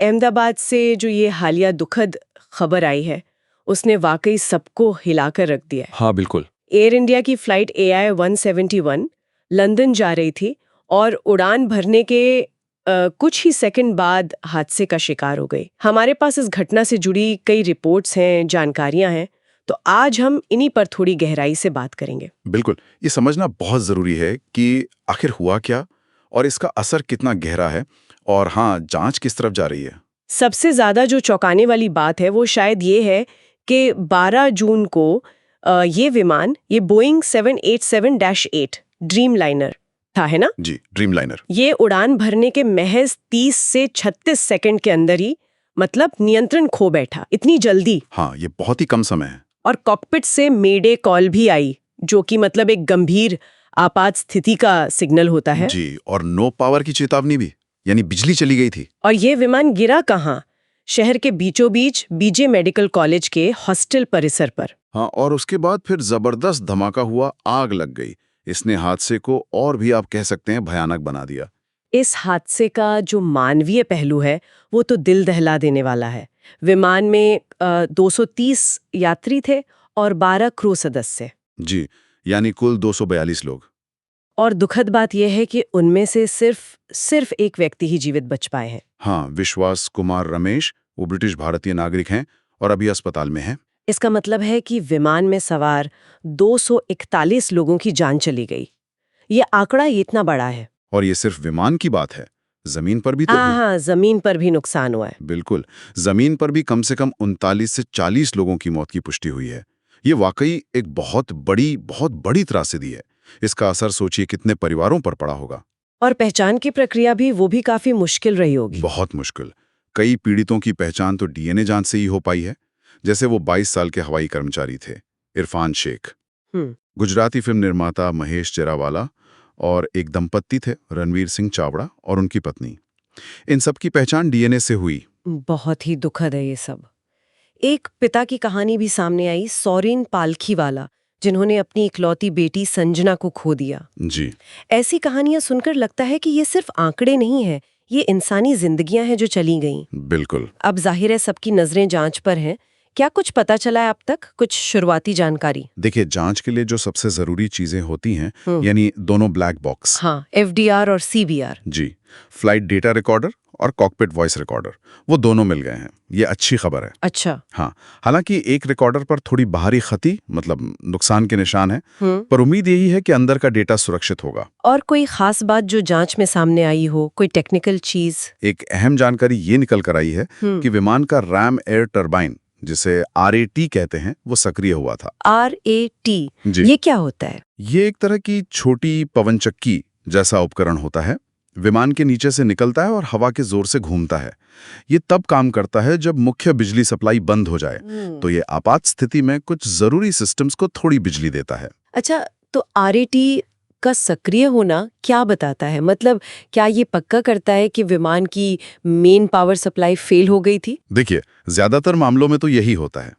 अहमदाबाद से जो ये हालिया दुखद खबर आई है उसने वाकई सबको हिलाकर रख दिया है। हाँ बिल्कुल। एयर इंडिया की फ्लाइट AI 171 लंदन जा रही थी और उड़ान भरने के कुछ ही सेकंड बाद हादसे का शिकार हो गई। हमारे पास इस घटना से जुड़ी कई रिपोर्ट्स हैं, जानकारियां हैं, तो आज हम इन्हीं पर थोड़ी गहराई से बात करेंगे। बिल्कुल, ये समझना बहुत जरूरी है कि आखिर हुआ क्या और इसका असर कितना गहरा है और हाँ, जांच किस तरफ जा रही है। सबसे ज्यादा जो चौंकाने वाली बात है वो शायद ये है कि 12 जून को ये विमान, ये बोइंग 787-8 ड्रीम लाइनर था, है ना? जी, ड्रीम लाइनर। ये उड़ान भरने के महज 30 से 36 सेकंड के अंदर ही मतलब नियंत्रण खो बैठा। इतनी जल्दी। हाँ, ये बहुत ही कम समय है। और कॉकपिट से मेडे कॉल भी आई, जो कि मतलब एक गंभीर आपात स्थिति का सिग्नल होता है। जी, और नो पावर की चेतावनी भी, यानी बिजली चली गई थी। और ये विमान गिरा कहाँ? शहर के बीचों बीच बीजे मेडिकल कॉलेज के हॉस्टल परिसर पर। हाँ, और उसके बाद फिर जबरदस्त धमाका हुआ, आग लग गई। इसने हादसे को और भी आप कह सकते हैं भयानक बना दिया। इस हादसे का जो मानवीय पहलू है वो तो दिल दहला देने वाला है। विमान में 230 यात्री थे और 12 क्रू सदस्य। जी, यानी कुल 242 लोग। और दुखद बात यह है कि उनमें से सिर्फ एक व्यक्ति ही जीवित बच पाए हैं। हाँ, विश्वास कुमार रमेश, वो ब्रिटिश भारतीय नागरिक हैं और अभी अस्पताल में हैं। इसका मतलब है कि विमान में सवार 241 लोगों की जान चली गई। ये आंकड़ा इतना बड़ा है। और ये सिर्फ विमान की बात है, जमीन पर भी तो हाँ, जमीन पर भी नुकसान हुआ है। बिल्कुल, जमीन पर भी कम से कम 39 से 40 लोगों की मौत की पुष्टि हुई है। ये वाकई एक बहुत बड़ी त्रासदी है। इसका असर सोचिए कितने परिवारों पर पड़ा होगा। और पहचान की प्रक्रिया भी, वो भी काफी मुश्किल रही होगी। बहुत मुश्किल। कई पीड़ितों की पहचान तो डीएनए जांच से ही हो पाई है। जैसे वो 22 साल के हवाई कर्मचारी थे, इरफान शेख, गुजराती फिल्म निर्माता महेश जेरावाला, और एक दंपत्ति थे, रणवीर सिंह चावड़ा और उनकी पत्नी। इन सब की पहचान डीएनए से हुई। बहुत ही दुखद है ये सब। एक पिता की कहानी भी सामने आई, सौरीन पालखीवाला, जिन्होंने अपनी इकलौती बेटी संजना को खो दिया। जी, ऐसी कहानियां सुनकर लगता है कि ये सिर्फ आंकड़े नहीं है, ये इंसानी जिंदगियां हैं जो चली गईं। बिल्कुल। अब जाहिर है सबकी नजरें जांच पर हैं। क्या कुछ पता चला है अब तक? कुछ शुरुआती जानकारी? देखिए, जांच के लिए जो सबसे जरूरी चीजें होती हैं, यानी दोनों ब्लैक बॉक्स। हाँ, FDR और CBR। जी, फ्लाइट डेटा रिकॉर्डर और कॉकपिट वॉइस रिकॉर्डर, वो दोनों मिल गए हैं। ये अच्छी खबर है। अच्छा। हाँ, हालांकि एक रिकॉर्डर पर थोड़ी बाहरी क्षति, मतलब नुकसान के निशान है, पर उम्मीद यही है कि अंदर का डेटा सुरक्षित होगा। और कोई खास बात जो जांच में सामने आई हो, कोई टेक्निकल चीज? एक अहम जानकारी ये निकल कर आई है कि विमान का रैम एयर टरबाइन, जिसे RAT कहते हैं, वो सक्रिय हुआ था। RAT? ये क्या होता है? ये एक तरह की छोटी पवनचक्की जैसा उपकरण होता है। विमान के नीचे से निकलता है और हवा के जोर से घूमता है। ये तब काम करता है जब मुख्य बिजली सप्लाई बंद हो जाए, तो ये आपात स्थिति में कुछ जरूरी सिस्टम्स को थोड़ी बिजली देता है। अच्छा, तो RAT का सक्रिय होना क्या बताता है? मतलब क्या ये पक्का करता है कि विमान की मेन पावर सप्लाई फेल हो गई थी? देखिए, ज्यादातर मामलों में तो यही होता है।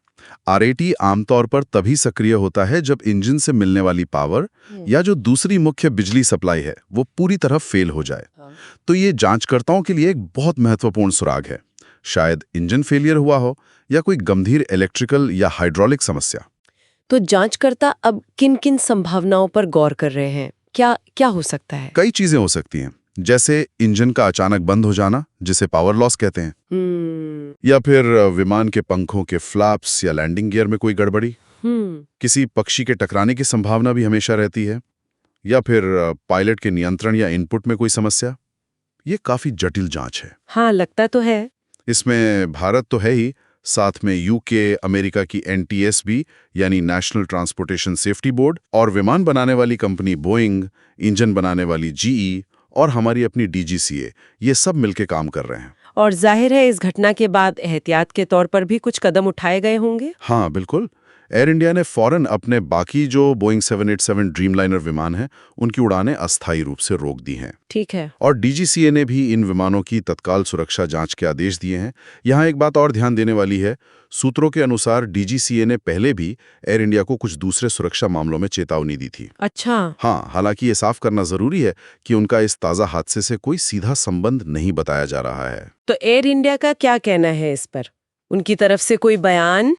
RAT आमतौर पर तभी सक्रिय होता है जब इंजन से मिलने वाली पावर या जो दूसरी मुख्य बिजली सप्लाई है वो पूरी तरह फेल हो जाए। तो ये जांचकर्ताओं के लिए एक बहुत महत्वपूर्ण सुराग है। शायद इंजन फेलियर हुआ हो या कोई गंभीर इलेक्ट्रिकल या हाइड्रोलिक समस्या। तो जांचकर्ता अब किन-किन संभावनाओं पर गौर कर रहे हैं? क्या हो सकता है? कई चीजें हो सकती हैं, जैसे इंजन का अचानक बंद हो जाना, जिसे पावर लॉस कहते हैं, या फिर विमान के पंखों के फ्लैप्स या लैंडिंग गियर में कोई गड़बड़ी। किसी पक्षी के टकराने की संभावना भी हमेशा रहती है, या फिर पायलट के नियंत्रण या इनपुट में कोई समस्या। ये काफी जटिल जांच है। हाँ, लगता तो है। इसमें भारत तो है ही, साथ में UK, अमेरिका की NTSB यानी नेशनल ट्रांसपोर्टेशन सेफ्टी बोर्ड, और विमान बनाने वाली कंपनी बोइंग, इंजन बनाने वाली GE और हमारी अपनी DGCA, ये सब मिलके काम कर रहे हैं। और जाहिर है इस घटना के बाद एहतियात के तौर पर भी कुछ कदम उठाए गए होंगे? हाँ बिल्कुल, एयर इंडिया ने फौरन अपने बाकी जो बोइंग 787 ड्रीमलाइनर विमान हैं, उनकी उड़ानें अस्थायी रूप से रोक दी हैं। ठीक है। और डीजीसीए ने भी इन विमानों की तत्काल सुरक्षा जांच के आदेश दिए हैं। यहाँ एक बात और ध्यान देने वाली है, सूत्रों के अनुसार डीजीसीए ने पहले भी एयर इंडिया को कुछ दूसरे सुरक्षा मामलों में चेतावनी दी थी। अच्छा। हाँ, हालांकि ये साफ करना जरूरी है कि उनका इस ताज़ा हादसे से कोई सीधा संबंध नहीं बताया जा रहा है। तो एयर इंडिया का क्या कहना है इस पर? उनकी तरफ से कोई बयान?